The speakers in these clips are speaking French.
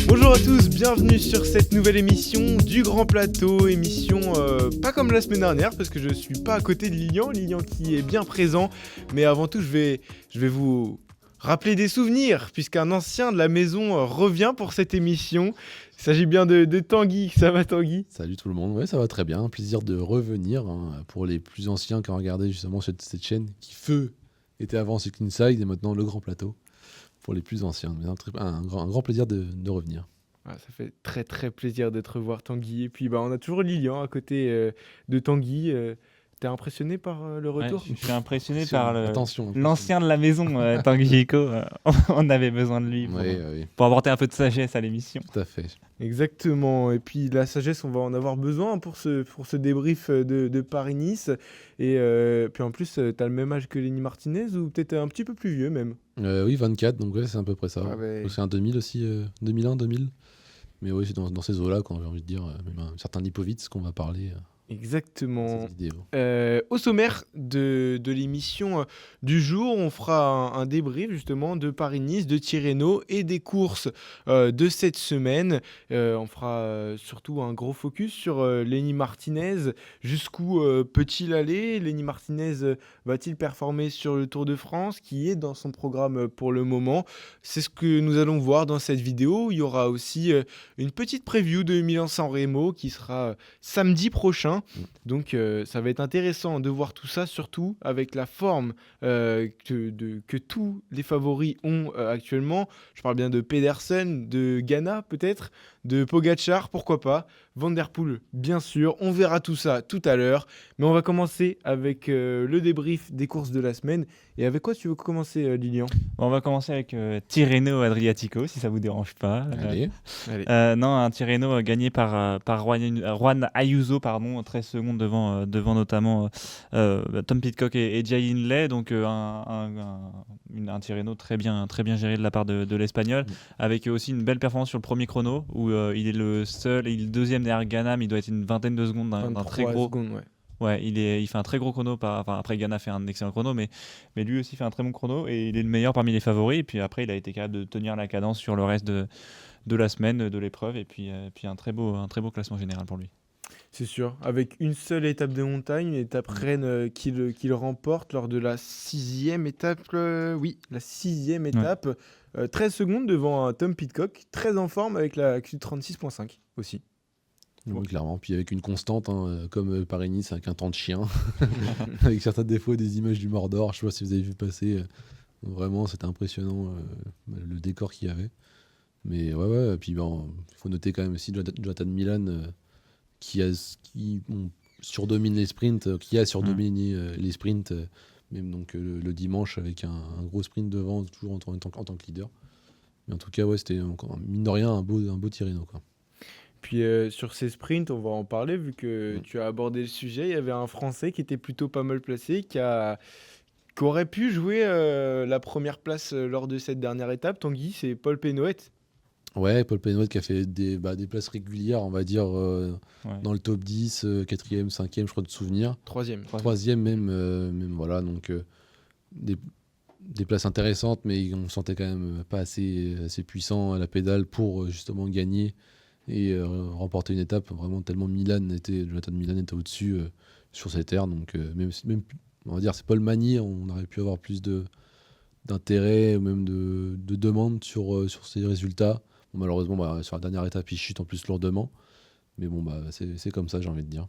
Bonjour à tous, bienvenue sur cette nouvelle émission du Grand Plateau, émission pas comme la semaine dernière parce que je suis pas à côté de Lilian qui est bien présent, mais avant tout je vais vous rappeler des souvenirs puisqu'un ancien de la maison revient pour cette émission. Il s'agit bien de Tanguy, ça va Tanguy ? Salut tout le monde, ouais ça va très bien, un plaisir de revenir pour les plus anciens qui ont regardé justement cette chaîne qui était avant Cycle Inside et maintenant le Grand Plateau. Pour les plus anciens, mais un grand plaisir de revenir. Ah, ça fait très très plaisir de te revoir Tanguy. Et puis on a toujours Lilian à côté de Tanguy. T'es impressionné par le retour ? Je suis impressionné par Attention, l'ancien de la maison, Tanguy Gico. On avait besoin de lui pour apporter un peu de sagesse à l'émission. Tout à fait. Exactement. Et puis la sagesse, on va en avoir besoin pour ce débrief de Paris-Nice. Et puis en plus, t'as le même âge que Lenny Martinez ou peut-être un petit peu plus vieux même ? Oui, 24, donc ouais, c'est à peu près ça. Ah ouais. C'est un 2000 aussi, 2001, 2000. Mais oui, c'est dans ces eaux-là, quand j'ai envie de dire, même un certain Lipovitz qu'on va parler. Exactement. Cette vidéo. Au sommaire de l'émission du jour, on fera un débrief justement de Paris-Nice, de Tirreno et des courses de cette semaine. On fera surtout un gros focus sur Lenny Martinez. Jusqu'où peut-il aller ? Lenny Martinez va-t-il performer sur le Tour de France qui est dans son programme pour le moment ? C'est ce que nous allons voir dans cette vidéo. Il y aura aussi une petite preview de Milan-San Remo qui sera samedi prochain. Donc ça va être intéressant de voir tout ça, surtout avec la forme que tous les favoris ont actuellement. Je parle bien de Pedersen, de Ganna peut-être, de Pogačar, pourquoi pas, Van der Poel bien sûr. On verra tout ça tout à l'heure, mais on va commencer avec le débrief des courses de la semaine. Et avec quoi tu veux commencer, Lilian ? On va commencer avec Tirreno Adriatico, si ça vous dérange pas. Allez. Non, un Tirreno gagné par Juan Ayuso, 13 secondes devant notamment Tom Pidcock et Jay Hindley. Donc un Tirreno très bien géré de la part de l'Espagnol, avec aussi une belle performance sur le premier chrono où il est le seul et le deuxième derrière Ganna, mais il doit être une vingtaine de secondes d'un très gros. Secondes, ouais. Ouais, il fait un très gros chrono. Après, Ganna fait un excellent chrono, mais lui aussi fait un très bon chrono et il est le meilleur parmi les favoris. Et puis après, il a été capable de tenir la cadence sur le reste de la semaine, de l'épreuve. Et puis un très beau classement général pour lui. C'est sûr, avec une seule étape de montagne, l'étape Rennes qu'il remporte lors de la sixième étape. La sixième étape. 13 secondes devant Tom Pidcock, très en forme avec la Q36.5 aussi. Oui, clairement. Puis avec une constante, comme Paris-Nice, avec un temps de chien, avec certains défauts, des images du Mordor. Je sais pas si vous avez vu passer. Vraiment, c'était impressionnant le décor qu'il y avait. Mais ouais. Et puis il faut noter quand même aussi Jonathan Milan qui surdomine les sprints, qui a surdominé les sprints, même donc le dimanche avec un gros sprint devant, toujours en tant que leader. Mais en tout cas, ouais, c'était encore, mine de rien un beau Tirreno, quoi. Puis sur ces sprints, on va en parler vu que tu as abordé le sujet. Il y avait un Français qui était plutôt pas mal placé, qui aurait pu jouer la première place lors de cette dernière étape. Tanguy, c'est Paul Pénoët. Ouais, Paul Pénoët qui a fait des places régulières, on va dire, dans le top 10, 4e, 5e, je crois, de souvenir. 3e même, voilà, donc des places intéressantes, mais on sentait quand même pas assez puissant à la pédale pour justement gagner et remporter une étape. Vraiment, tellement Jonathan Milan était au-dessus sur cette aire, donc même on va dire, c'est Paul Magny, on aurait pu avoir plus d'intérêt ou même de demande sur ces résultats. Bon, malheureusement, sur la dernière étape, il chute en plus lourdement. Mais bon, c'est comme ça, j'ai envie de dire.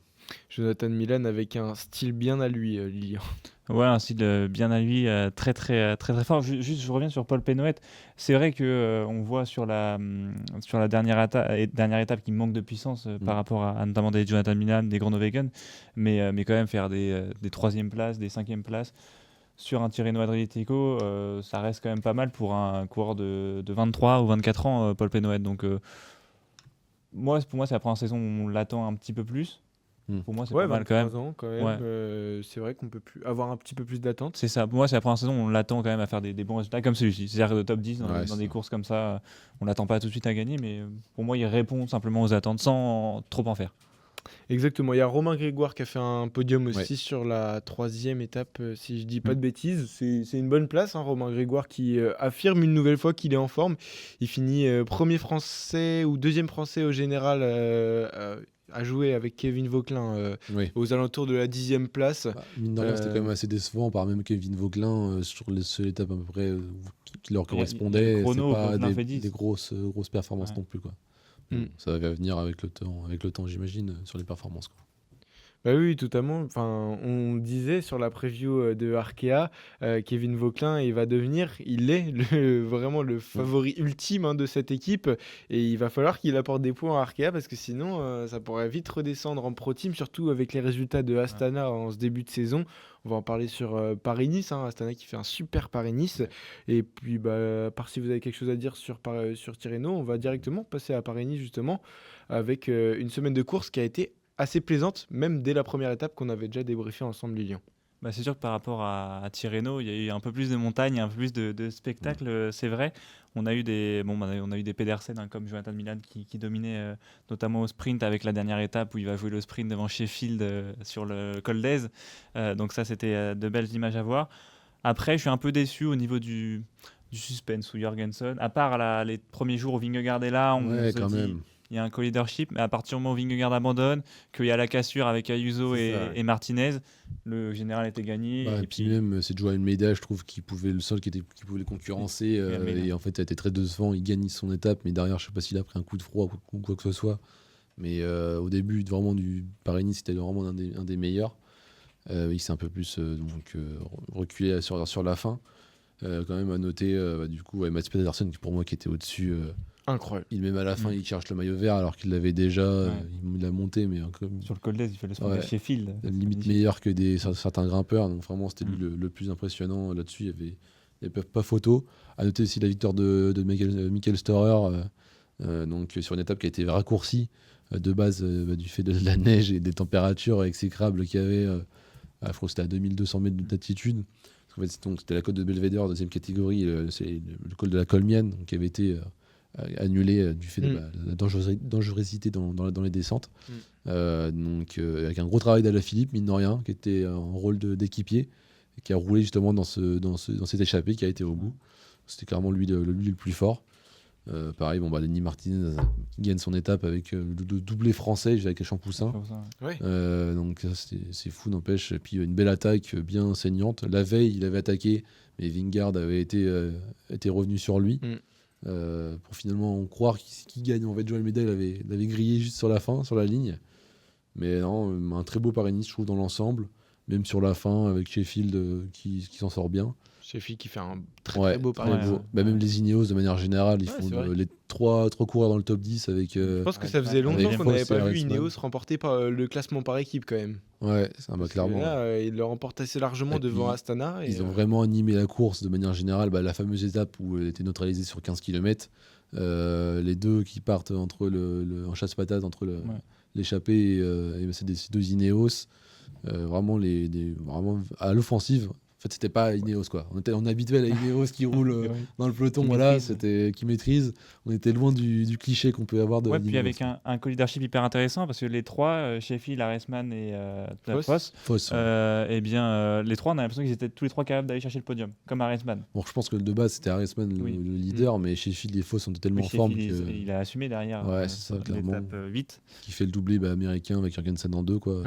Jonathan Milan avec un style bien à lui, Lilian. Ouais, un style bien à lui, très fort. Juste, je reviens sur Paul Pénoët. C'est vrai que on voit sur la dernière étape qu'il manque de puissance par rapport à notamment des Jonathan Milan, des Groenewegen, mais quand même faire des 3e places, des 5e places sur un Tirreno Adriatico, ça reste quand même pas mal pour un coureur de 23 ou 24 ans, Paul Pénoët. Donc pour moi, c'est la première saison où on l'attend un petit peu plus. Pour moi, c'est pas mal quand même. Ans, quand même. Ouais. C'est vrai qu'on peut avoir un petit peu plus d'attente. C'est ça. Pour moi, c'est la première saison où on l'attend quand même à faire des bons résultats comme celui-ci. C'est-à-dire top 10 dans des courses comme ça, on l'attend pas tout de suite à gagner, mais pour moi, il répond simplement aux attentes sans trop en faire. Exactement, il y a Romain Grégoire qui a fait un podium Ouais. aussi sur la 3e étape, si je dis pas de bêtises. C'est une bonne place, hein, Romain Grégoire qui affirme une nouvelle fois qu'il est en forme. Il finit premier français ou deuxième français au général à jouer avec Kevin Vauquelin Oui. aux alentours de la 10e place. Mine de rien, c'était quand même assez décevant par même Kevin Vauquelin sur les seules étapes à peu près qui leur correspondaient. C'est chrono, pas Vauquelin fait des 10. grosses performances non plus, quoi. Mm. Ça va venir avec le temps, j'imagine, sur les performances, quoi. Bah oui, totalement. Enfin, on disait sur la preview de Arkea, Kevin Vauquelin, il est vraiment le favori ultime hein, de cette équipe. Et il va falloir qu'il apporte des points à Arkea parce que sinon, ça pourrait vite redescendre en Pro Team, surtout avec les résultats de Astana en ce début de saison. On va en parler sur Paris-Nice, hein, Astana qui fait un super Paris-Nice. Et puis, à part si vous avez quelque chose à dire sur Tirreno, on va directement passer à Paris-Nice justement avec une semaine de course qui a été assez plaisante, même dès la première étape qu'on avait déjà débriefé ensemble, Lilian. C'est sûr que par rapport à Tirreno, il y a eu un peu plus de montagnes, un peu plus de spectacles, c'est vrai. On a eu des Pedersen hein, comme Jonathan Milan qui dominait notamment au sprint avec la dernière étape où il va jouer le sprint devant Sheffield sur le col d'Aise. Donc ça, c'était de belles images à voir. Après, je suis un peu déçu au niveau du suspense ou Jorgensen. À part les premiers jours où Vingegaard est là, on se quand dit... même. Il y a un co-leadership, mais à partir du moment où Vingegaard abandonne, qu'il y a la cassure avec Ayuso et Martinez, le général était gagné. Et puis même, c'est Joao Almeida, je trouve, qui pouvait les concurrencer. Et en fait, ça a été très décevant. Il gagne son étape, mais derrière, je sais pas s'il a pris un coup de froid ou quoi que ce soit. Mais au début, vraiment, du Paris-Nice, c'était vraiment un des meilleurs. Il s'est un peu plus reculé sur la fin. Quand même à noter, du coup, Mats Pedersen, pour moi, qui était au-dessus. Incroyable. Même à la fin, il cherche le maillot vert alors qu'il l'avait déjà. Il l'a monté, mais sur le col d'Aise, il fait le sprint de Sheffield. Limite meilleur que certains grimpeurs. Donc vraiment, c'était lui le plus impressionnant là-dessus. Il n'y avait pas photo. À noter aussi la victoire de Michael Storer, donc sur une étape qui a été raccourcie de base du fait de la neige et des températures exécrables qu'il y avait. Je crois que c'était à 2200 mètres d'altitude. En fait, c'était la côte de Belvedere, deuxième catégorie. C'est le col de la Colmienne, qui avait été annulé du fait de la dangerosité dans les descentes. Donc avec un gros travail d'Alaphilippe, mine de rien, qui était en rôle d'équipier, et qui a roulé justement dans cette échappée qui a été au bout. C'était clairement lui le plus fort. Pareil, Lenny Martinez qui gagne son étape avec le doublé français avec Champoussin. Donc c'est fou, n'empêche. Et puis une belle attaque bien saignante. La veille, il avait attaqué, mais Vingegaard avait été revenu sur lui. Pour finalement croire qu'il gagne. En fait, Joao Almeida l'avait grillé juste sur la fin, sur la ligne. Mais non, un très beau Paris-Nice, je trouve, dans l'ensemble. Même sur la fin, avec Sheffield qui s'en sort bien. Sheffield qui fait un très beau Paris-Nice. Même les Ineos, de manière générale, ils font les trois coureurs dans le top 10 avec... je pense que ça faisait longtemps qu'on n'avait pas vu Ineos remporter le classement par équipe, quand même. Ouais, clairement. Là, ils le remportent assez largement devant Astana. Ils ont vraiment animé la course de manière générale. La fameuse étape où elle était neutralisée sur 15 km. Les deux qui partent en chasse-patate entre l'échappée et ces deux Ineos. Vraiment à l'offensive. En fait, c'était pas Ineos, quoi. On est habitué à la Ineos qui roule dans le peloton, qui maîtrise. On était loin du cliché qu'on peut avoir de Puis Ineos, avec un co-leadership hyper intéressant, parce que les trois, Sheffield, Arensman et Foss, les trois, on a l'impression qu'ils étaient tous les trois capables d'aller chercher le podium, comme Arensman. Bon, je pense que de base, c'était Arensman le leader, mais Sheffield et Foss sont tellement en forme il a assumé derrière l'étape 8. Qui fait le doublé américain avec Jorgensen en 2, quoi.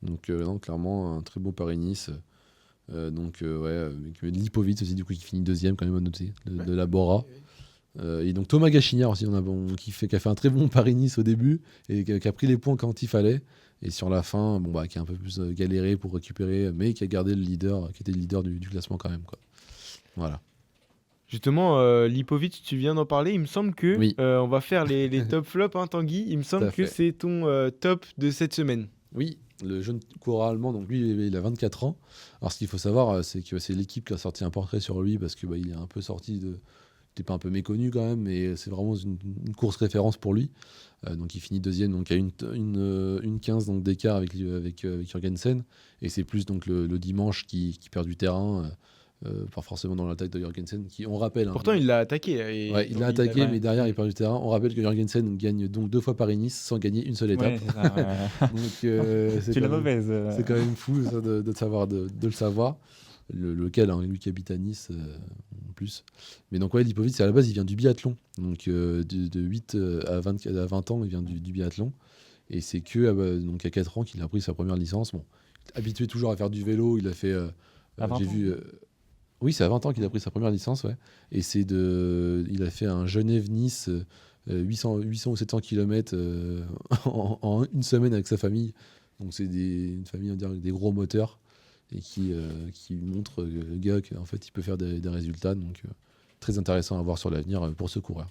Donc, clairement, un très beau Paris-Nice. Avec Lipovic aussi, du coup, qui finit deuxième, quand même à noter, de la Bora. Et donc Thomas Gachignard aussi, qui a fait un très bon Paris-Nice au début et qui a pris les points quand il fallait. Et sur la fin, qui a un peu plus galéré pour récupérer, mais qui a gardé le leader, qui était le leader du classement quand même, quoi. Voilà. Justement, Lipovic, tu viens d'en parler. Il me semble que on va faire les top flops, hein, Tanguy. Il me semble que c'est ton top de cette semaine. Oui. Le jeune coureur allemand, donc lui, il a 24 ans. Alors, ce qu'il faut savoir, c'est que c'est l'équipe qui a sorti un portrait sur lui parce que il est un peu sorti de. Il n'était pas un peu méconnu quand même, mais c'est vraiment une course référence pour lui. Donc, il finit deuxième, donc il y a une 15 donc, d'écart avec Jorgensen. Et c'est plus donc le dimanche qui perd du terrain pas forcément dans l'attaque de Jorgensen, qui, on rappelle... Pourtant, il l'a attaqué. Ouais, il l'a attaqué, mais derrière, il perd du terrain. On rappelle que Jorgensen gagne donc 2 fois Paris-Nice sans gagner une seule étape. Ouais, c'est ça, Donc, c'est la mauvaise. C'est quand même fou ça, de le savoir. Lequel, hein, lui qui habite à Nice en plus. Mais donc, ouais, Lipovic, à la base, il vient du biathlon. Donc, de 8 à 20 ans, il vient du biathlon. Et c'est donc à 4 ans qu'il a pris sa première licence. Bon, habitué toujours à faire du vélo, il a fait... j'ai vu... oui, c'est à 20 ans qu'il a pris sa première licence, ouais. Et il a fait un Genève-Nice 800 ou 700 km en une semaine avec sa famille. Donc c'est une famille, on dirait, avec des gros moteurs et qui montre le gars qu'en fait il peut faire des résultats. Donc très intéressant à voir sur l'avenir pour ce coureur.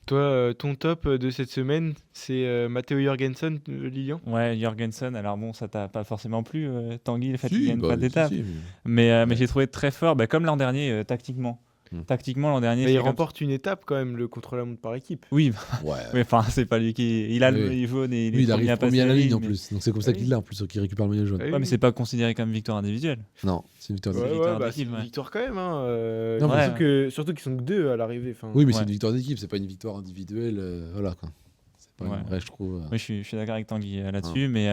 Toi, ton top de cette semaine, c'est Matteo Jorgensen, Lilian? Ouais, Jorgensen, alors bon, ça t'a pas forcément plu, Tanguy, le fait qu'il gagne pas d'étape. Si, mais j'ai trouvé très fort, comme l'an dernier, tactiquement. Tactiquement, l'an dernier... Mais il remporte une étape quand même, le contre-la-montre par équipe. Oui, ouais. mais enfin, c'est pas lui qui... Il a le maillot jaune et il arrive premier à la ligne en mais... plus. Donc c'est comme ça qu'il l'a en plus, qu'il récupère le maillot jaune. Ouais, mais c'est pas considéré comme victoire individuelle. Non, c'est une victoire d'équipe. C'est une victoire quand même. Hein, surtout qu'ils sont que 2 à l'arrivée. Oui, mais c'est une victoire d'équipe, c'est pas une victoire individuelle. Voilà quoi. C'est pas vrai, je trouve. Oui, je suis d'accord avec Tanguy là-dessus, mais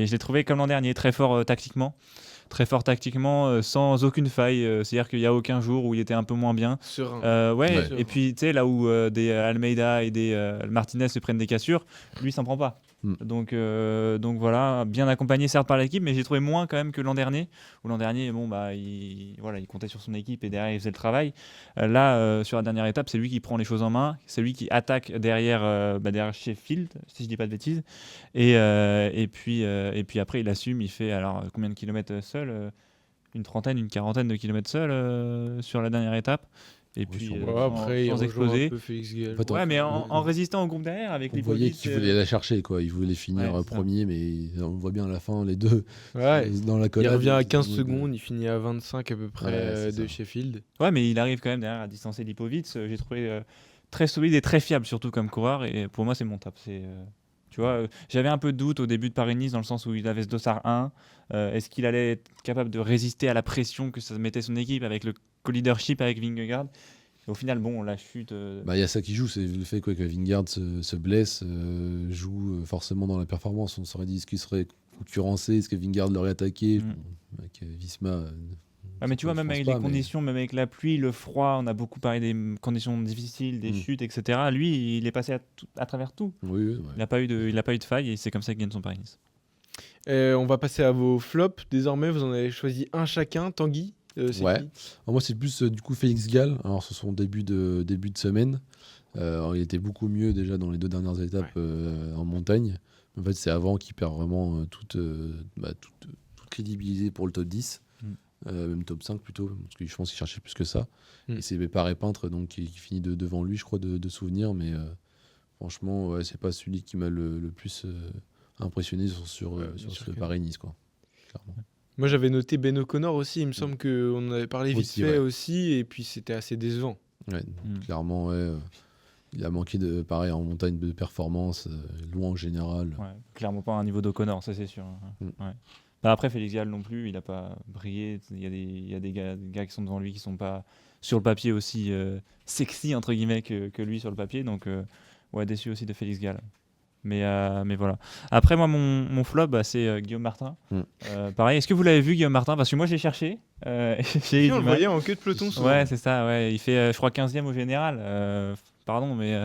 je l'ai trouvé comme l'an dernier, très fort tactiquement, sans aucune faille. C'est-à-dire qu'il n'y a aucun jour où il était un peu moins bien. Serein. Et puis, tu sais, là où des Almeida et des Martinez se prennent des cassures, lui, s'en prend pas. Donc voilà, bien accompagné certes par l'équipe, mais j'ai trouvé moins quand même que l'an dernier. Où l'an dernier, il comptait sur son équipe et derrière il faisait le travail. Là, sur la dernière étape, c'est lui qui prend les choses en main, c'est lui qui attaque derrière Sheffield, si je dis pas de bêtises. Et puis après, il assume, il fait alors combien de kilomètres seul, une trentaine, une quarantaine de kilomètres seul sur la dernière étape. Et puis après sans exploser. Un peu Félix Gall. Ouais, mais en résistant au groupe derrière avec les voyait qu'il voulait la chercher, quoi. Il voulait finir premier, mais on voit bien à la fin les deux dans la collade. Il revient à 15 secondes, il finit à 25 à peu près de Sheffield. Ouais, mais il arrive quand même derrière à distancer Lipovic. J'ai trouvé très solide et très fiable, surtout comme coureur. Et pour moi, c'est mon top. Tu vois, j'avais un peu de doute au début de Paris-Nice dans le sens où il avait ce dossard 1. Est-ce qu'il allait être capable de résister à la pression que ça mettait son équipe avec le co-leadership avec Vingegaard? Au final, bon, la chute... Il y a ça qui joue, c'est le fait que Vingegaard se blesse, joue forcément dans la performance. On s'aurait dit est-ce qu'il serait concurrencé, est-ce que Vingegaard l'aurait attaqué avec Visma. Mais tu vois, même avec les conditions, même avec la pluie, le froid, on a beaucoup parlé des conditions difficiles, des chutes, etc. Lui, il est passé à travers tout. Oui. Il n'a pas eu de faille et c'est comme ça qu'il gagne son Paris-Nice. On va passer à vos flops. Désormais, vous en avez choisi un chacun. Tanguy, c'est qui? Alors moi, c'est plus du coup Félix Gall. Alors, c'est son début de semaine. Il était beaucoup mieux déjà dans les 2 dernières étapes en montagne. En fait, c'est avant qu'il perd vraiment toute crédibilité pour le top 10. Même top 5 plutôt, parce que je pense qu'il cherchait plus que ça. Et c'est Paré Peintre donc, qui finit devant lui, je crois, de souvenir. Mais franchement, c'est pas celui qui m'a le plus impressionné sur ce Paris-Nice, quoi. Clairement. Moi, j'avais noté Ben O'Connor aussi. Il me semble qu'on en avait parlé vite fait aussi. Et puis, c'était assez décevant. Clairement, il a manqué pareil en montagne de performance, loin en général. Clairement pas un niveau d'O'Connor, ça c'est sûr. Après, Félix Gall non plus, il n'a pas brillé. Il y a des gars qui sont devant lui qui ne sont pas sur le papier aussi sexy entre guillemets que lui sur le papier. Donc, déçu aussi de Félix Gall. Mais voilà. Après, moi, mon flop, c'est Guillaume Martin. Pareil, est-ce que vous l'avez vu, Guillaume Martin? Parce que moi, j'ai cherché. On le voyait en queue de peloton souvent. Ouais, c'est ça. Ouais. Il fait, je crois, 15e au général. Pardon, mais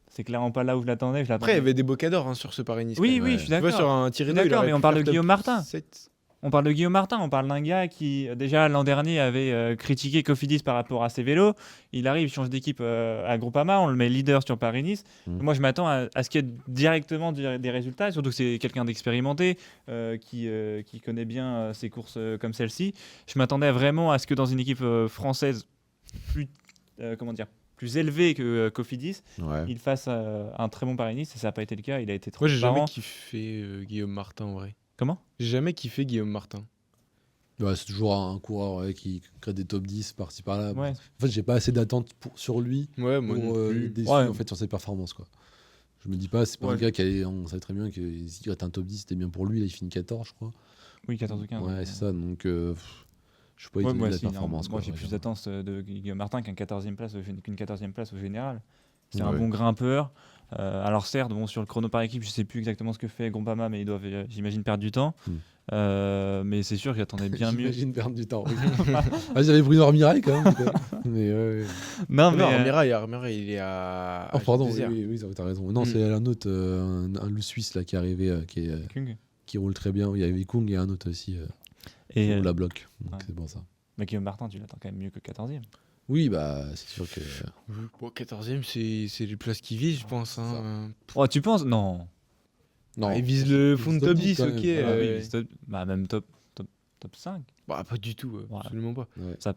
c'est clairement pas là où je l'attendais. Après, il y avait des bocadors sur ce Paris-Nice. Oui, je suis d'accord. Tu vois, sur un Tirreno, mais on parle de Guillaume Martin. 7. On parle de Guillaume Martin, on parle d'un gars qui, déjà l'an dernier, avait critiqué Cofidis par rapport à ses vélos. Il arrive, il change d'équipe à Groupama, on le met leader sur Paris-Nice. Moi, je m'attends à ce qu'il y ait directement des résultats, surtout que c'est quelqu'un d'expérimenté, qui connaît bien ses courses comme celle-ci. Je m'attendais vraiment à ce que dans une équipe française plus élevée que Cofidis, il fasse un très bon Paris-Nice, et ça n'a pas été le cas. Il a été trop. Moi, j'ai jamais kiffé Guillaume Martin en vrai. Comment ? J'ai jamais kiffé Guillaume Martin. C'est toujours un coureur qui crée des top 10 par-ci par-là. Ouais. En fait, j'ai pas assez d'attentes sur lui pour déçu en fait, sur ses performances, quoi. Je me dis pas, c'est pas un gars on savait très bien qu'il était un top 10, c'était bien pour lui. Là, il finit 14, je crois. Oui, 14 ou 15. Ouais, c'est ça. Donc, Je peux pas étonné moi, de la si, non, performance. moi quoi, j'ai plus vraiment. d'attente de Guillaume Martin qu'une 14e place au général. C'est Ouais, un ouais. bon grimpeur. Alors certes, bon, sur le chrono par équipe, je sais plus exactement ce que fait Groupama, mais ils doivent, j'imagine, perdre du temps. Hmm. Mais c'est sûr que j'attendais bien mieux. J'imagine perdre du temps. Oui. J'avais Bruno Armirail quand même. Mais ouais. Non, Non, mais Armirail, il est à Oh, pardon, H2R. oui, t'as raison. Non, c'est un autre, le Suisse là, qui est arrivé, Kung. qui roule très bien. Il y avait Kung et un autre aussi qui Et roule à bloc. Donc ouais. c'est pour ça. mais Guillaume Martin, tu l'attends quand même mieux que 14e. Oui, bah, c'est sûr que. Bon, 14e, c'est les places qui visent, je pense. Hein. Oh, tu penses? Non. Non, Il vise le fond de top 10, quand ok. même. Ah oui, même top 5. Bah, pas du tout, Ouais. absolument pas. Ouais. Ça-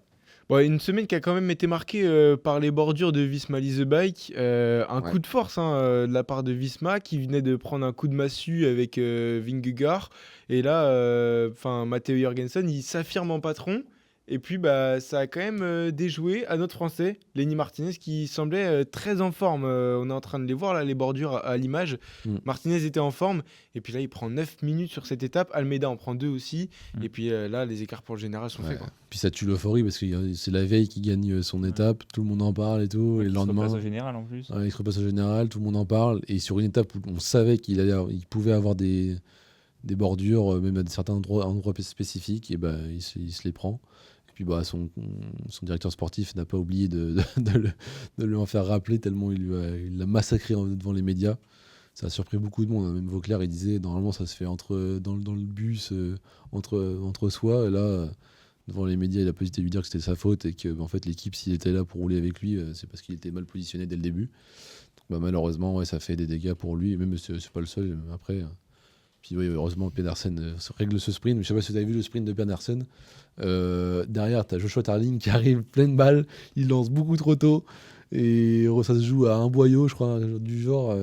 Bon, une semaine qui a quand même été marquée par les bordures de Visma Lease the Bike. Un Ouais. coup de force de la part de Visma qui venait de prendre un coup de massue avec Vingegaard. Et là, Matteo Jorgensen, il s'affirme en patron. Et puis, bah, ça a quand même déjoué à notre Français, Lenny Martinez, qui semblait très en forme. On est en train de les voir, là, les bordures à l'image. Martinez était en forme. Et puis là, il prend 9 minutes sur cette étape. Almeida en prend 2 aussi. Et puis là, les écarts pour le général sont faits. Quoi. Puis ça tue l'euphorie parce que c'est la veille qui gagne son étape. Tout le monde en parle et tout. Et le lendemain. Il se repasse au général en plus. Il se repasse au général, tout le monde en parle. Et sur une étape où on savait qu'il pouvait avoir des bordures, même à certains endroits spécifiques, et ben il se les prend. Et puis bah, son directeur sportif n'a pas oublié de lui en faire rappeler tellement il l'a massacré devant les médias. Ça a surpris beaucoup de monde. Hein. Même Vauclair, il disait normalement ça se fait dans le bus, entre soi. Et là, devant les médias, il a pas hésité à lui dire que c'était sa faute et que en fait, l'équipe, s'il était là pour rouler avec lui, c'est parce qu'il était mal positionné dès le début. Donc, bah, malheureusement, ouais, ça fait des dégâts pour lui. Et même c'est pas le seul après. Puis oui, heureusement, Pedersen règle ce sprint. Je sais pas si vous avez vu le sprint de Pedersen. Derrière, tu as Joshua Tarling qui arrive pleine balle. Il lance beaucoup trop tôt. Et ça se joue à un boyau, je crois, du genre.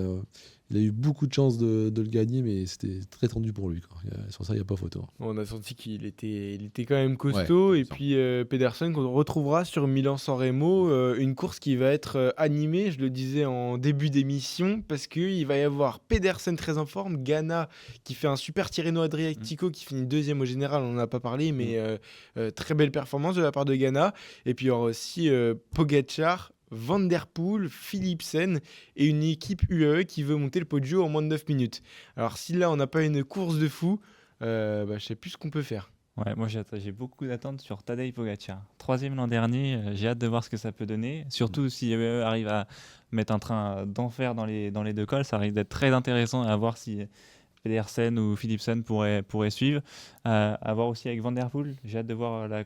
Il a eu beaucoup de chances de le gagner, mais c'était très tendu pour lui. Quoi. Sur ça, il n'y a pas photo. On a senti qu'il était quand même costaud. Ouais, et puis Pedersen, qu'on retrouvera sur Milan-San Remo, une course qui va être animée, je le disais en début d'émission, parce qu'il va y avoir Pedersen très en forme, Ganna qui fait un super Tirreno Adriatico qui finit deuxième au général, on n'en a pas parlé, mais très belle performance de la part de Ganna. Et puis il y aura aussi Pogacar, Van Der Poel, Philipsen et une équipe UAE qui veut monter le podio en moins de 9 minutes. Alors si là on n'a pas une course de fou, je sais plus ce qu'on peut faire. Ouais, moi j'ai beaucoup d'attentes sur Tadej Pogacar. 3e l'an dernier, j'ai hâte de voir ce que ça peut donner. Surtout si UAE arrive à mettre un train d'enfer dans les 2 cols, ça risque d'être très intéressant à voir si Pedersen ou Philipsen pourraient suivre. À voir aussi avec Van Der Poel. J'ai hâte de voir la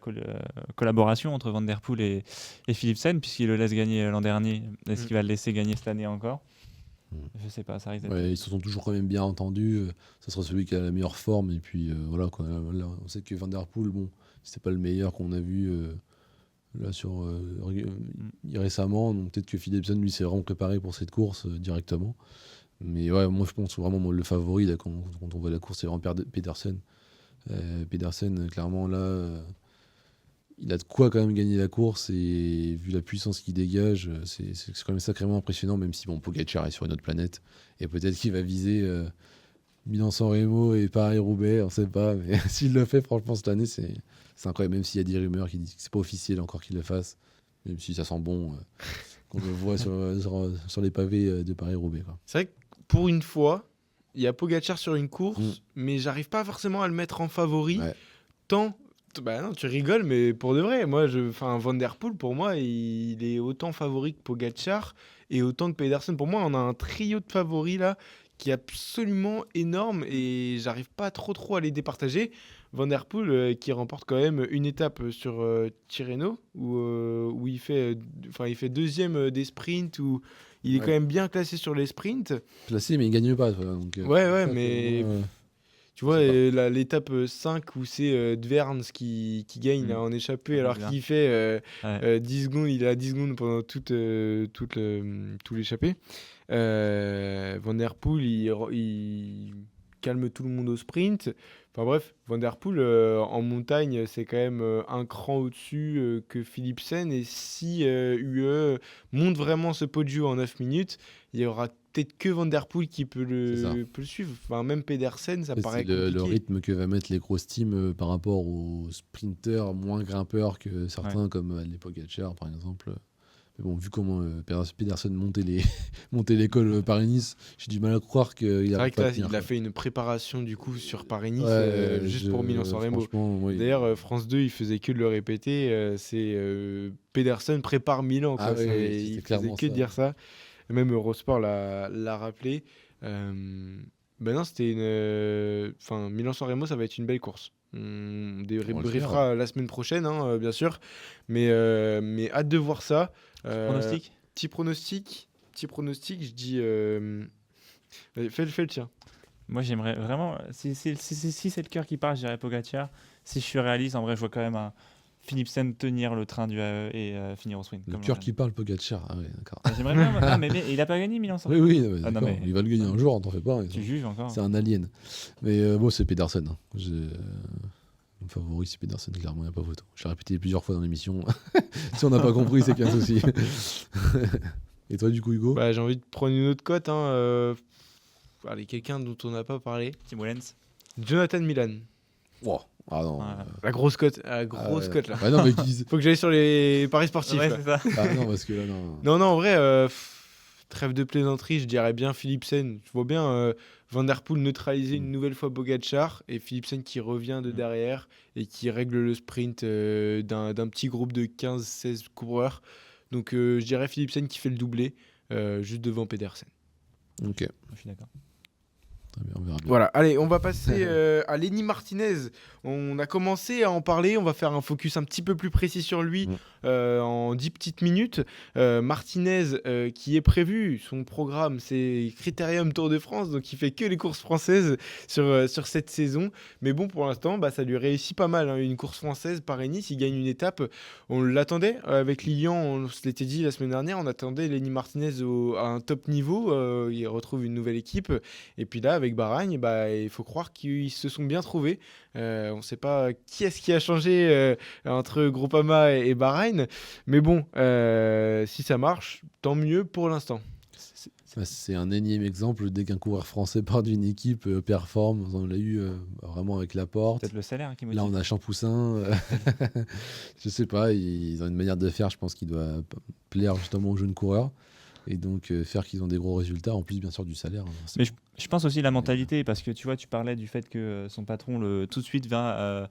collaboration entre Van Der Poel et Philipsen, puisqu'il le laisse gagner l'an dernier. Est-ce qu'il va le laisser gagner cette année encore ? Je sais pas, ça risque d'être... Ouais, ils se sont toujours quand même bien entendus. Ça sera celui qui a la meilleure forme. Et puis voilà, quoi. Là, on sait que Van Der Poel, bon, c'était pas le meilleur qu'on a vu là récemment. Donc peut-être que Philipsen, lui, s'est vraiment préparé pour cette course directement. Mais ouais, moi je pense vraiment le favori là, quand on voit la course, c'est vraiment Pedersen. Pedersen, clairement là, il a de quoi quand même gagner la course et vu la puissance qu'il dégage, c'est quand même sacrément impressionnant, même si bon, Pogacar est sur une autre planète et peut-être qu'il va viser Milan-San Remo et Paris-Roubaix, on sait pas, mais s'il le fait, franchement cette année, c'est incroyable, même s'il y a des rumeurs qui disent que c'est pas officiel encore qu'il le fasse, même si ça sent bon qu'on le voit sur les pavés de Paris-Roubaix. Quoi. C'est vrai que pour une fois, il y a Pogacar sur une course, mais j'arrive pas forcément à le mettre en favori. Ouais. Bah non, tu rigoles, mais pour de vrai, moi, Van Der Poel, pour moi, il est autant favori que Pogacar et autant que Pedersen. Pour moi, on a un trio de favoris là qui est absolument énorme et j'arrive pas trop à les départager. Van Der Poel qui remporte quand même une étape sur Tirreno où il fait deuxième des sprints, où il est quand même bien classé sur les sprints. Placé, mais il gagne pas. Donc, mais tu vois, l'étape 5 où c'est Dverns qui gagne là, en échappée, alors qu'il fait 10 secondes, il a 10 secondes pendant tout l'échappée. Van Der Poel, calme tout le monde au sprint. Enfin bref, Van Der Poel en montagne, c'est quand même un cran au-dessus que Philipsen. Et si UE monte vraiment ce Poggio en 9 minutes, il y aura peut-être que Van Der Poel qui peut le suivre. Enfin, même Pedersen, ça paraît compliqué. Le rythme que va mettre les grosses teams par rapport aux sprinters moins grimpeurs que certains, comme les Pogacar par exemple. Mais bon, vu comment Pedersen montait l'école Paris-Nice, j'ai du mal à croire qu'il a pas il a fait une préparation du coup sur Paris-Nice juste pour Milan-San Remo. Oui. D'ailleurs, France 2, il faisait que de le répéter. C'est Pedersen prépare Milan. Quoi. Il faisait que de dire ça. Même Eurosport l'a rappelé. Non, c'était Milan-San Remo, ça va être une belle course. On débriefera la semaine prochaine, bien sûr. Mais hâte de voir ça. Petit pronostic, je dis... Fais le tien. Moi, j'aimerais vraiment... Si c'est le cœur qui parle, je dirais Pogacar. Si je suis réaliste, en vrai, je vois quand même un Philipsen tenir le train du AE et finir au sprint. Le cœur qui parle, Pogacar. Ah oui, d'accord. J'aimerais bien... mais il a pas gagné Milan-San Remo. Oui, mais il va le gagner un jour, t'en fais pas. Tu juges encore. C'est un alien. Mais bon, c'est Pedersen. Mon favori, c'est Pedersen, clairement, il n'y a pas photo. Je l'ai répété plusieurs fois dans l'émission. Si on n'a pas compris, c'est qu'il y a un souci. Et toi, du coup, Hugo ? J'ai envie de prendre une autre cote. Allez, quelqu'un dont on n'a pas parlé. Tim Wellens. Jonathan Milan. Wow. Ah non. La grosse cote. Cote, là. Bah non, mais faut que j'aille sur les paris sportifs. Ouais, c'est ça. Ah non, parce que là, non. Non, en vrai, trêve de plaisanterie, je dirais bien Philipsen. Je vois bien Van Der Poel neutraliser une nouvelle fois Pogacar et Philipsen qui revient de derrière et qui règle le sprint d'un petit groupe de 15-16 coureurs. Donc je dirais Philipsen qui fait le doublé juste devant Pedersen. Ok. Je suis d'accord. Très bien, on verra bien. Voilà, allez, on va passer à Lenny Martinez. On a commencé à en parler, on va faire un focus un petit peu plus précis sur lui en 10 petites minutes. Martinez qui est prévu, son programme c'est Critérium Tour de France, donc il fait que les courses françaises sur cette saison. Mais bon, pour l'instant, ça lui réussit pas mal. Une course française, Paris-Nice, il gagne une étape. On l'attendait avec Lilian, on se l'était dit la semaine dernière, on attendait Lenny Martinez à un top niveau. Il retrouve une nouvelle équipe. Et puis là, avec Bahreïn, il faut croire qu'ils se sont bien trouvés. On ne sait pas qui est-ce qui a changé entre Groupama et Bahreïn. Mais bon, si ça marche, tant mieux pour l'instant. C'est un énième exemple. Dès qu'un coureur français part d'une équipe, performe. On l'a eu vraiment avec Laporte. Peut-être le salaire qui motive. Là, on a Champoussin. Je sais pas, ils ont une manière de faire, je pense, qui doit plaire justement aux jeunes coureurs. Et donc faire qu'ils ont des gros résultats, en plus bien sûr du salaire. Mais je pense aussi la mentalité, parce que tu vois, tu parlais du fait que son patron tout de suite va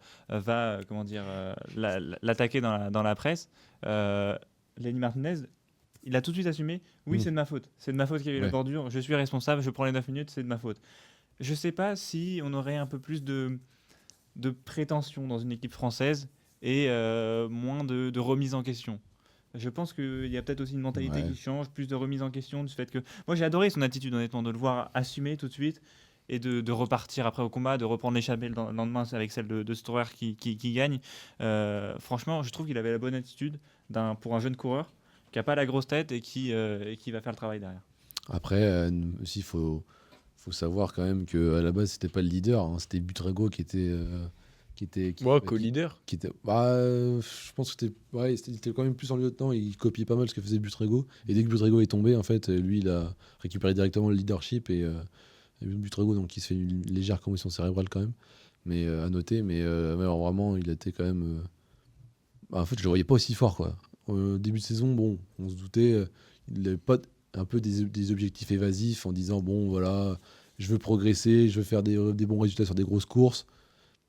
l'attaquer dans la presse. Lenny Martinez, il a tout de suite assumé, c'est de ma faute. C'est de ma faute qu'il y a eu la bordure, je suis responsable, je prends les 9 minutes, c'est de ma faute. Je sais pas si on aurait un peu plus de prétention dans une équipe française et moins de remise en question. Je pense qu'il y a peut-être aussi une mentalité qui change, plus de remise en question du fait que... Moi, j'ai adoré son attitude, honnêtement, de le voir assumer tout de suite et de repartir après au combat, de reprendre l'échappée le lendemain avec celle de Storer qui gagne. Franchement, je trouve qu'il avait la bonne attitude pour un jeune coureur qui n'a pas la grosse tête et qui va faire le travail derrière. Après, aussi, il faut savoir quand même qu'à la base, c'était pas le leader, c'était Butrego qui était... co-leader. Je pense que c'était quand même plus en lieutenant. Il copiait pas mal ce que faisait Butrego. Et dès que Butrego est tombé, en fait, lui, il a récupéré directement le leadership. Et Butrego, donc, il se fait une légère commotion cérébrale quand même. Mais à noter. Mais alors, vraiment, il était quand même. En fait, je le voyais pas aussi fort, quoi. Au début de saison, bon, on se doutait. Il avait pas un peu des objectifs évasifs en disant bon, voilà, je veux progresser, je veux faire des bons résultats sur des grosses courses.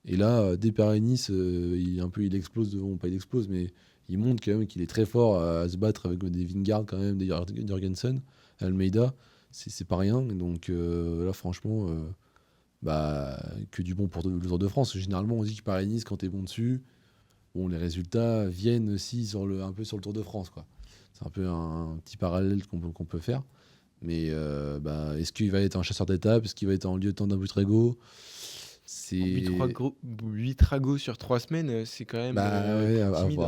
Et là, dès Paris-Nice, il explose, pas il explose, mais il montre quand même qu'il est très fort à se battre avec des Vingegaard quand même, des Jorgensen, Almeida, c'est pas rien. Donc là, franchement, que du bon pour le Tour de France. Généralement, on dit que Paris-Nice, quand t'es bon dessus, les résultats viennent aussi un peu sur le Tour de France, quoi. C'est un peu un petit parallèle qu'on peut faire. Mais est-ce qu'il va être un chasseur d'étapes? Est-ce qu'il va être en lieutenant d'un Butrego? 8 tragos sur 3 semaines, c'est quand même timide.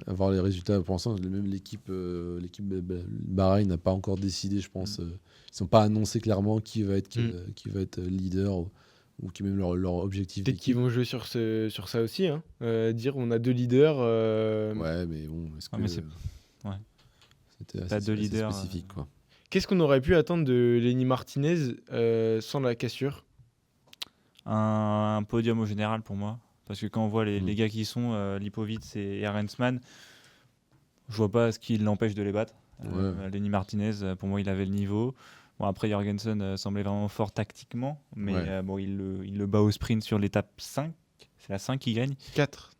À voir les résultats. Pour l'instant, même l'équipe Bahreïn n'a pas encore décidé, je pense. Ils n'ont pas annoncé clairement qui va être leader ou qui même leur objectif Peut-être qu'ils vont jouer sur ça aussi, hein. Dire on a 2 leaders. Ouais, mais bon, est-ce que mais c'est ouais. c'était Pas assez, deux assez leaders. spécifique, quoi. Qu'est-ce qu'on aurait pu attendre de Lenny Martinez sans la cassure? Un podium au général pour moi. Parce que quand on voit les Mm. gars qui sont, Lipovic et Arensman, je vois pas ce qui l'empêche de les battre. Ouais. Lenny Martinez, pour moi, il avait le niveau. Bon, après, Jorgensen semblait vraiment fort tactiquement, mais Ouais. bon, il le bat au sprint sur l'étape 5. C'est la 5 qui gagne. 4.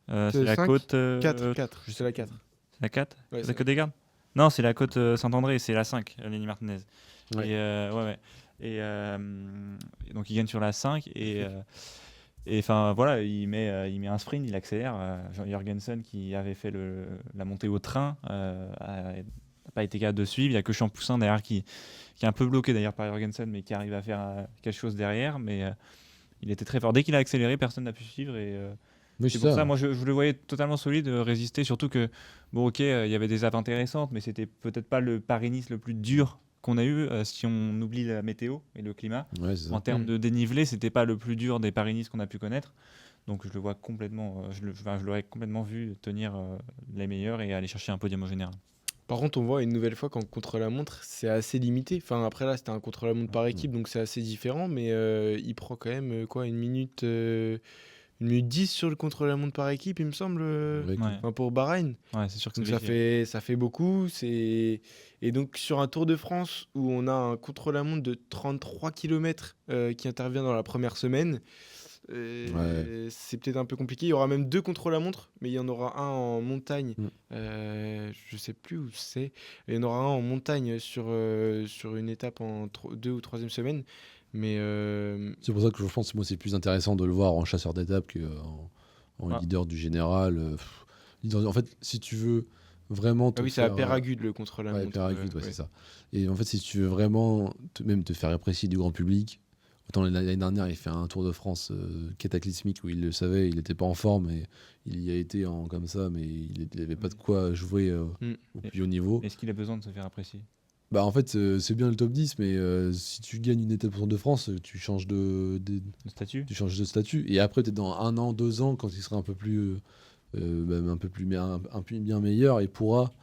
C'est la 5, côte. 4. C'est la 4. C'est la 4 Ouais, C'est c'est la côte des Gardes. Non, c'est la côte Saint-André, c'est la 5, Lenny Martinez. Ouais. Ouais. Et donc, il gagne sur la 5. Et enfin, voilà, il met un sprint, il accélère. Jorgensen, qui avait fait la montée au train, n'a pas été capable de suivre. Il n'y a que Champoussin derrière qui est un peu bloqué d'ailleurs par Jorgensen, mais qui arrive à faire quelque chose derrière. Mais il était très fort. Dès qu'il a accéléré, personne n'a pu suivre. Et Oui, c'est c'est pour ça. ça, moi, je le voyais totalement solide, résister. Surtout que, bon, ok, il y avait des étapes intéressantes, mais c'était peut-être pas le Paris-Nice le plus dur qu'on a eu, si on oublie la météo et le climat. Ouais, c'est ça. En termes de dénivelé, c'était pas le plus dur des Paris-Nice qu'on a pu connaître. Donc je le vois complètement, je l'aurais complètement vu tenir les meilleurs et aller chercher un podium au général. Par contre, on voit une nouvelle fois qu'en contre-la-montre, c'est assez limité. Enfin, après là, c'était un contre-la-montre par Mm. équipe, donc c'est assez différent. Mais il prend quand même quoi, 1 minute 10 sur le contre-la-montre par équipe, il me semble. Ouais, Ouais. Enfin, pour Bahreïn. Ouais, c'est sûr que Donc c'est ça fait beaucoup. Et donc sur un Tour de France où on a un contre-la-montre de 33 km qui intervient dans la première semaine, c'est peut-être un peu compliqué. Il y aura même 2 contre-la-montre, mais il y en aura un en montagne. Mm. Je sais plus où c'est. Et il y en aura un en montagne sur une étape en 2 ou 3e semaine. Mais C'est pour ça que je pense que moi c'est plus intéressant de le voir en chasseur d'étape qu'en Ah. leader du général. En fait, si tu veux vraiment te oui, c'est à faire, Péragude le contre-la-montre. ouais, Péragude, ouais, ouais. c'est ça. Et en fait, si tu veux vraiment même te faire apprécier du grand public, autant l'année dernière, il fait un Tour de France cataclysmique où il le savait, il n'était pas en forme et il y a été comme ça, mais il n'avait pas de quoi jouer au plus haut niveau. Est-ce qu'il a besoin de se faire apprécier? Bah en fait, c'est bien le top 10, mais si tu gagnes une étape au Tour de France, tu changes Le statut? tu changes de statut. Et après, tu es dans 1 an, 2 ans, quand il sera un peu plus, un peu bien meilleur, et pourra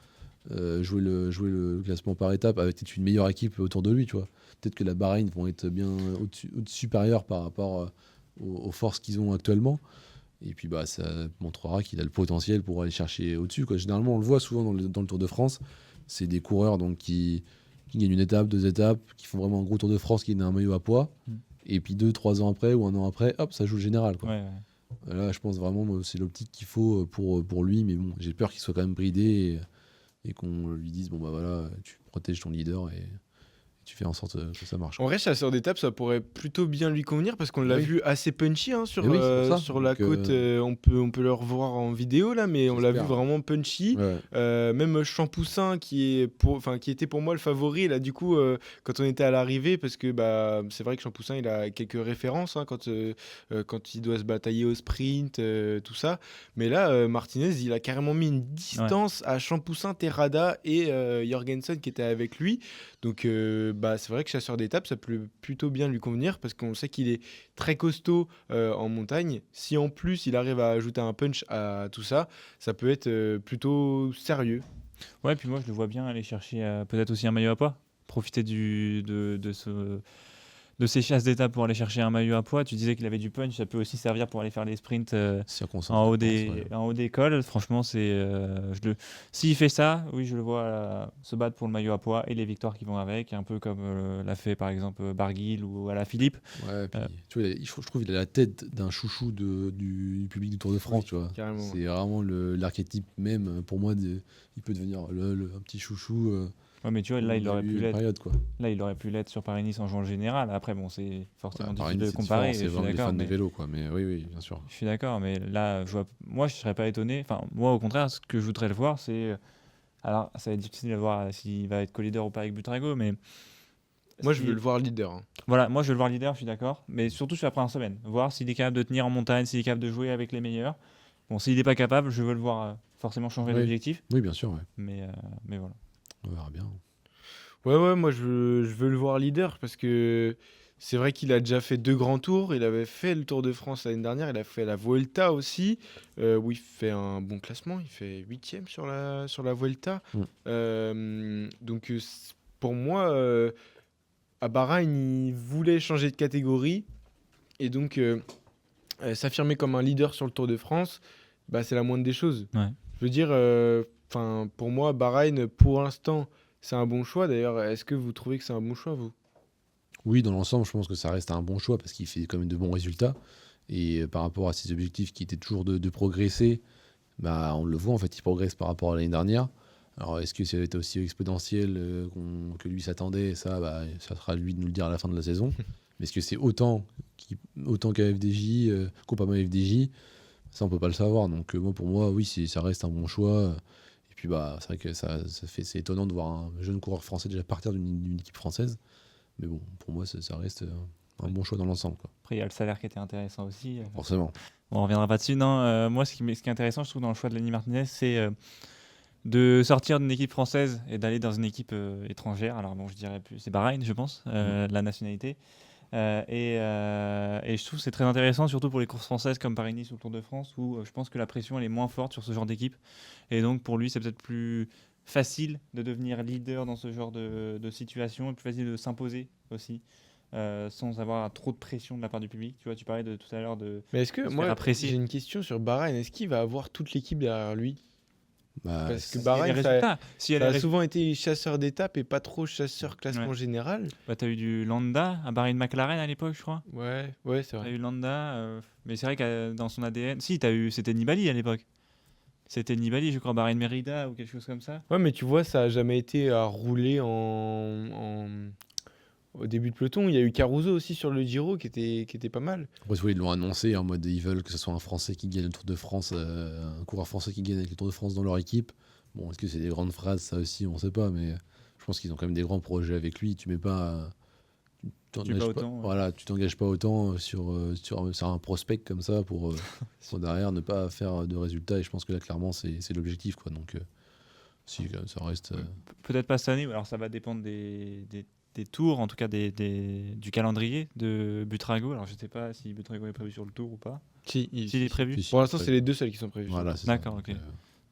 jouer le classement par étape avec peut-être une meilleure équipe autour de lui, tu vois. Peut-être que la Bahreïn vont être bien supérieurs par rapport aux forces qu'ils ont actuellement. Et puis bah ça montrera qu'il a le potentiel pour aller chercher au-dessus, quoi. Généralement, on le voit souvent dans le Tour de France. C'est des coureurs donc qui gagnent une étape, 2 étapes, qui font vraiment un gros Tour de France, qui gagnent un maillot à poids. Et puis 2-3 ans après ou 1 an après, hop, ça joue le général, quoi. Ouais. Là, je pense vraiment moi, c'est l'optique qu'il faut pour lui. Mais bon, j'ai peur qu'il soit quand même bridé et qu'on lui dise bon bah voilà, tu protèges ton leader et tu fais en sorte que ça marche. En vrai, chasseur d'étape, ça pourrait plutôt bien lui convenir parce qu'on l'a Oui. vu assez punchy hein, Eh oui, c'est pour ça. sur la Donc, côte. On peut le revoir en vidéo là, mais on l'a vu J'espère. vraiment punchy. Ouais. Même Champoussin qui était pour moi le favori là du coup quand on était à l'arrivée parce que bah c'est vrai que Champoussin il a quelques références hein, quand il doit se batailler au sprint tout ça. Mais là Martinez il a carrément mis une distance à Champoussin, Terrada et Jorgensen qui était avec lui. Donc bah, c'est vrai que chasseur d'étape, ça peut plutôt bien lui convenir parce qu'on sait qu'il est très costaud en montagne. Si en plus il arrive à ajouter un punch à tout ça, ça peut être plutôt sérieux. Ouais, puis moi je le vois bien aller chercher peut-être aussi un maillot à poids. Profiter de ces chasses d'étape pour aller chercher un maillot à poids. Tu disais qu'il avait du punch, ça peut aussi servir pour aller faire les sprints en haut des cols. Franchement, s'il fait ça, oui, je le vois se battre pour le maillot à poids et les victoires qui vont avec, un peu comme l'a fait par exemple Barguil ou Alaphilippe. Ouais, puis, tu vois, je trouve qu'il a la tête d'un chouchou du public du Tour de France, Oui, tu vois. carrément. C'est vraiment l'archétype même. Pour moi, il peut devenir un petit chouchou. Ouais, mais tu vois, là, il aurait pu l'être. Période, quoi. Là, il aurait pu l'être sur Paris-Nice en jouant le général. Après, bon, c'est forcément difficile de C'est comparer. différent, c'est vraiment les fans de vélo, quoi. Mais oui, bien sûr. Je suis d'accord, mais là, moi, je serais pas étonné. Enfin, moi, au contraire, ce que je voudrais le voir, c'est. Alors, ça va être difficile de voir s'il va être co-leader ou pas avec Butrago, mais. Moi, je veux le voir leader. Hein. Voilà, moi, je veux le voir leader, je suis d'accord. Mais surtout sur la première semaine. Voir s'il est capable de tenir en montagne, s'il est capable de jouer avec les meilleurs. Bon, s'il n'est pas capable, je veux le voir forcément changer d'objectif. Oui, bien sûr, ouais. Mais voilà. On verra bien. Ouais, moi je veux le voir leader parce que C'est vrai qu'il a déjà fait 2 grands tours. Il avait fait le Tour de France l'année dernière. Il a fait la Vuelta aussi, où il fait un bon classement. Il fait 8e sur la Vuelta. Donc, pour moi, à Bahreïn, il voulait changer de catégorie. Et donc, s'affirmer comme un leader sur le Tour de France, bah, c'est la moindre des choses. Ouais. Je veux dire, pour moi, Bahreïn, pour l'instant, c'est un bon choix. D'ailleurs, est-ce que vous trouvez que c'est un bon choix, vous? Oui, dans l'ensemble, je pense que ça reste un bon choix parce qu'il fait quand même de bons résultats. Et par rapport à ses objectifs qui étaient toujours de progresser, bah, on le voit, en fait, il progresse par rapport à l'année dernière. Alors, est-ce que ça va être aussi exponentiel que lui s'attendait? Ça sera à lui de nous le dire à la fin de la saison. Mais est-ce que c'est autant qu'à FDJ, comparé à FDJ? Ça, on peut pas le savoir. Donc, pour moi, oui, ça reste un bon choix. Et puis, bah, c'est vrai que c'est étonnant de voir un jeune coureur français déjà partir d'une équipe française. Mais bon, pour moi, ça reste un bon choix dans l'ensemble, quoi. Après, il y a le salaire qui était intéressant aussi. Forcément. Bon, on reviendra pas dessus. Non, moi, ce qui est intéressant, je trouve, dans le choix de Lenny Martinez, c'est de sortir d'une équipe française et d'aller dans une équipe étrangère. Alors bon, je dirais plus, c'est Bahreïn, je pense, la nationalité. Et je trouve que c'est très intéressant, surtout pour les courses françaises comme Paris-Nice ou le Tour de France, où je pense que la pression elle est moins forte sur ce genre d'équipe. Et donc pour lui, c'est peut-être plus facile de devenir leader dans ce genre de situation, et plus facile de s'imposer aussi, sans avoir trop de pression de la part du public. Tu vois, tu parlais de tout à l'heure de. Mais est-ce que, se faire moi, apprécier. j'ai une question sur Bahreïn. Est-ce qu'il va avoir toute l'équipe derrière lui? Bah, Parce que Il y a les Bahreïn, résultats. Si ça a souvent été chasseur d'étape et pas trop chasseur classement Ouais. général. Bah, t'as eu du Landa à Bahreïn McLaren à l'époque, je crois. Ouais, c'est T'as vrai. eu Landa, mais c'est vrai que dans son ADN. Si, c'était Nibali à l'époque. C'était Nibali, je crois, Bahreïn Merida ou quelque chose comme ça. Ouais, mais tu vois, ça a jamais été à rouler au début de peloton. Il y a eu Caruso aussi sur le Giro qui était pas mal. Après, tu vois, ils l'ont annoncé en mode ils veulent que ce soit un Français qui gagne le Tour de France, un coureur français qui gagne avec le Tour de France dans leur équipe. Bon, est-ce que c'est des grandes phrases, ça aussi, on sait pas, mais je pense qu'ils ont quand même des grands projets avec lui. Tu mets pas. Tu t'engages pas autant sur un prospect comme ça pour derrière ne pas faire de résultats. Et je pense que là, clairement, c'est l'objectif, quoi. Donc, si ça reste. Peut-être pas cette année, alors ça va dépendre des tours, en tout cas du calendrier de Butrago. Alors je sais pas si Butrago est prévu sur le tour ou pas. Si, S'il est prévu. Pour l'instant, c'est les deux seuls qui sont prévus. Voilà, c'est D'accord, ça. ok.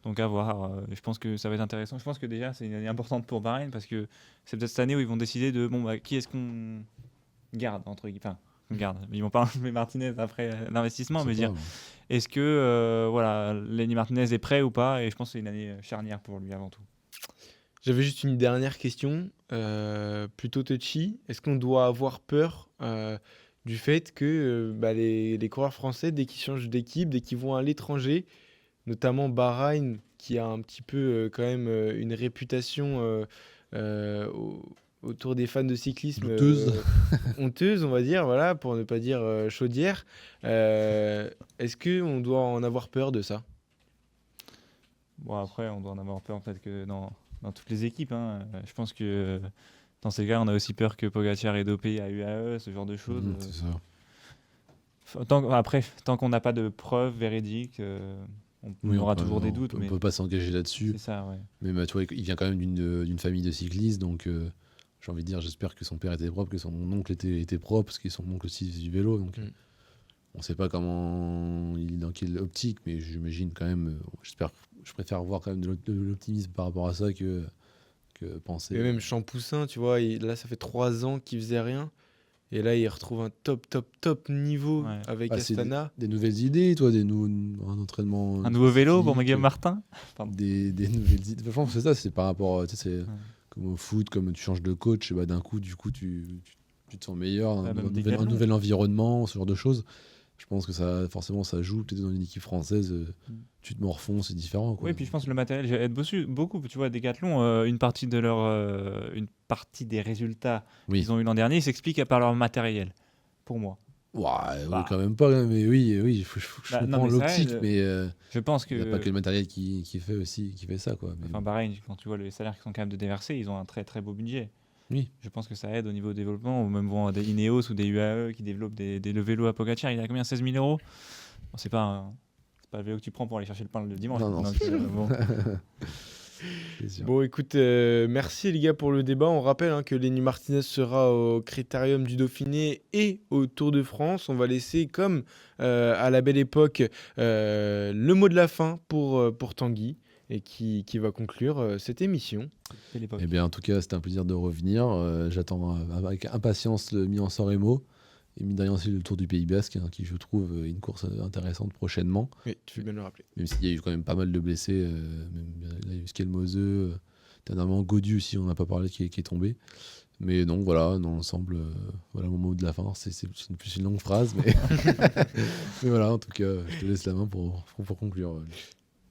Donc à voir. Je pense que ça va être intéressant. Je pense que déjà c'est une année importante pour Bahreïn parce que c'est peut-être cette année où ils vont décider de qui est-ce qu'on garde entre guillemets. Enfin, on garde. Ils vont pas enlever Martinez après l'investissement, mais dire est-ce que Lenny Martinez est prêt ou pas. Et je pense que c'est une année charnière pour lui avant tout. J'avais juste une dernière question, plutôt touchy. Est-ce qu'on doit avoir peur du fait que les coureurs français, dès qu'ils changent d'équipe, dès qu'ils vont à l'étranger, notamment Bahreïn, qui a un petit peu quand même une réputation autour des fans de cyclisme honteuse, on va dire, voilà, pour ne pas dire chaudière. Est-ce qu'on doit en avoir peur de ça? Bon, après, on doit en avoir peur peut-être que dans toutes les équipes. Je pense que dans ces cas, on a aussi peur que Pogacar est dopé à UAE, ce genre de choses. C'est ça. Tant qu'on n'a pas de preuves véridiques, on aura toujours des doutes. On mais peut pas s'engager là-dessus. c'est ça, ouais. Mais tu vois, il vient quand même d'une famille de cyclistes, donc j'ai envie de dire, j'espère que son père était propre, que son oncle était propre, parce que son oncle aussi faisait du vélo. Donc on sait pas comment il est dans quelle optique, mais j'imagine quand même. Je préfère voir quand même de l'optimisme par rapport à ça que penser. Et même Champoussin, tu vois, là ça fait 3 ans qu'il faisait rien. Et là, il retrouve un top niveau avec Astana. Des nouvelles idées, toi, un entraînement. Un nouveau vélo pour Miguel Martin. Des nouvelles idées. Franchement, c'est ça, c'est par rapport, comme au foot, comme tu changes de coach, et d'un coup, tu te sens meilleur, un nouvel environnement, ce genre de choses. Je pense que ça joue. Peut-être dans une équipe française, tu te morfonds, c'est différent, quoi. Oui, puis je pense que le matériel aide beaucoup. Tu vois, Decathlon, une partie des résultats qu'ils ont eu l'an dernier s'explique par leur matériel, pour moi. Oui, quand même pas, mais oui, je comprends l'optique, mais je pense que il n'y a pas que le matériel qui fait ça, quoi. Enfin, Bahreïn, quand tu vois les salaires qu'ils sont capables de déverser, ils ont un très très beau budget. Oui. Je pense que ça aide au niveau développement, ou même des Ineos ou des UAE qui développent le vélo à Pogacar. Il a combien? 16 000 €. Bon, c'est pas le vélo que tu prends pour aller chercher le pain le dimanche. Non. Donc, bon. Bon, écoute, merci les gars pour le débat. On rappelle que Lenny Martinez sera au Critérium du Dauphiné et au Tour de France. On va laisser, comme à la belle époque, le mot de la fin pour Tanguy et qui va conclure cette émission. Eh bien, en tout cas, c'était un plaisir de revenir. J'attends avec impatience le Milan-San Remo. Et mine de rien aussi le Tour du Pays Basque, qui je trouve une course intéressante prochainement. Oui, tu fais bien le rappeler. Même s'il y a eu quand même pas mal de blessés, même, il y a eu Skelmose, dernièrement Gaudu aussi, on n'a pas parlé, qui est tombé. Mais donc voilà, dans l'ensemble, voilà mon mot de la fin. C'est plus une longue phrase, mais, mais voilà, en tout cas, je te laisse la main pour conclure.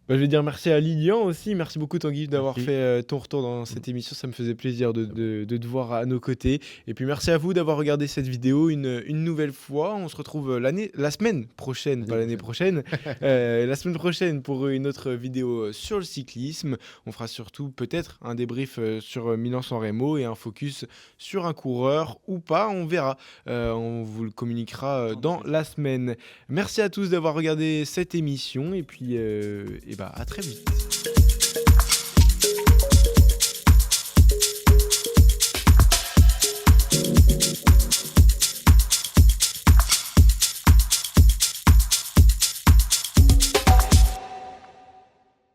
Je vais dire merci à Lilian aussi. Merci beaucoup Tanguy d'avoir Merci. fait ton retour dans cette émission. Ça me faisait plaisir de te voir à nos côtés. Et puis merci à vous d'avoir regardé cette vidéo une nouvelle fois. On se retrouve la semaine prochaine, pas l'année prochaine. La semaine prochaine pour une autre vidéo sur le cyclisme. On fera surtout peut-être un débrief sur Milan-San Remo et un focus sur un coureur ou pas. On verra. On vous le communiquera dans la semaine. Merci à tous d'avoir regardé cette émission et puis à très vite.